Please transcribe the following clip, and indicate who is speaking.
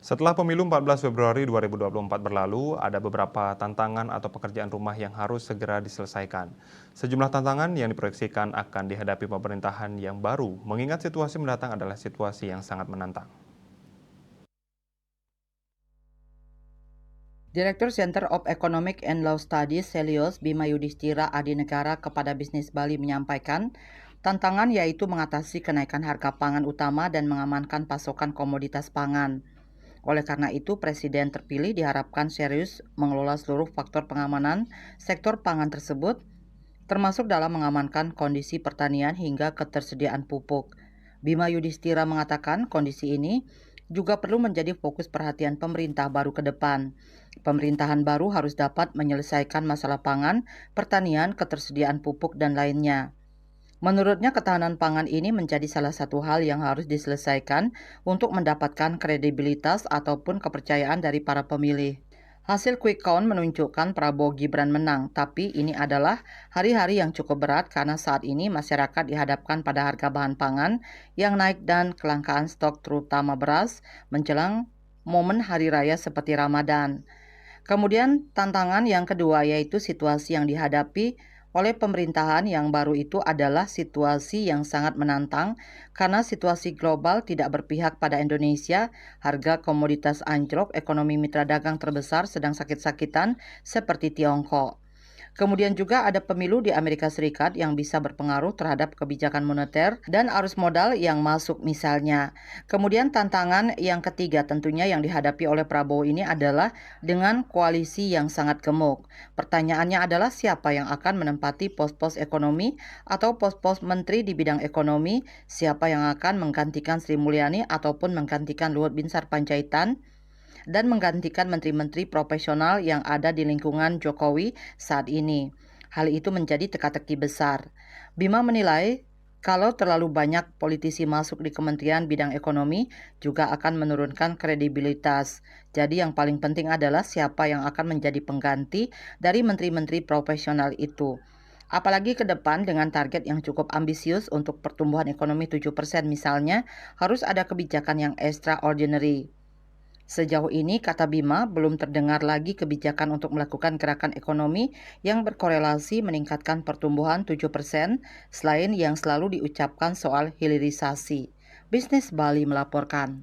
Speaker 1: Setelah pemilu 14 Februari 2024 berlalu, ada beberapa tantangan atau pekerjaan rumah yang harus segera diselesaikan. Sejumlah tantangan yang diproyeksikan akan dihadapi pemerintahan yang baru, mengingat situasi mendatang adalah situasi yang sangat menantang.
Speaker 2: Direktur Center of Economic and Law Studies Selios Bima Yudhistira Adinegara kepada Bisnis Bali menyampaikan, tantangan yaitu mengatasi kenaikan harga pangan utama dan mengamankan pasokan komoditas pangan. Oleh karena itu, Presiden terpilih diharapkan serius mengelola seluruh faktor pengamanan sektor pangan tersebut, termasuk dalam mengamankan kondisi pertanian hingga ketersediaan pupuk. Bima Yudhistira mengatakan kondisi ini juga perlu menjadi fokus perhatian pemerintah baru ke depan. Pemerintahan baru harus dapat menyelesaikan masalah pangan, pertanian, ketersediaan pupuk, dan lainnya. Menurutnya, ketahanan pangan ini menjadi salah satu hal yang harus diselesaikan untuk mendapatkan kredibilitas ataupun kepercayaan dari para pemilih. Hasil quick count menunjukkan Prabowo Gibran menang, tapi ini adalah hari-hari yang cukup berat karena saat ini masyarakat dihadapkan pada harga bahan pangan yang naik dan kelangkaan stok terutama beras menjelang momen hari raya seperti Ramadan. Kemudian tantangan yang kedua yaitu situasi yang dihadapi oleh pemerintahan yang baru itu adalah situasi yang sangat menantang karena situasi global tidak berpihak pada Indonesia, harga komoditas anjlok, ekonomi mitra dagang terbesar sedang sakit-sakitan seperti Tiongkok. Kemudian juga ada pemilu di Amerika Serikat yang bisa berpengaruh terhadap kebijakan moneter dan arus modal yang masuk misalnya. Kemudian tantangan yang ketiga tentunya yang dihadapi oleh Prabowo ini adalah dengan koalisi yang sangat gemuk. Pertanyaannya adalah siapa yang akan menempati pos-pos ekonomi atau pos-pos menteri di bidang ekonomi, siapa yang akan menggantikan Sri Mulyani ataupun menggantikan Luhut Binsar Panjaitan, dan menggantikan menteri-menteri profesional yang ada di lingkungan Jokowi saat ini. Hal itu menjadi teka-teki besar. Bima menilai kalau terlalu banyak politisi masuk di Kementerian Bidang Ekonomi juga akan menurunkan kredibilitas. Jadi yang paling penting adalah siapa yang akan menjadi pengganti dari menteri-menteri profesional itu. Apalagi ke depan dengan target yang cukup ambisius untuk pertumbuhan ekonomi 7% misalnya, harus ada kebijakan yang extraordinary. Sejauh ini, kata Bima, belum terdengar lagi kebijakan untuk melakukan gerakan ekonomi yang berkorelasi meningkatkan pertumbuhan 7% selain yang selalu diucapkan soal hilirisasi. Bisnis Bali melaporkan.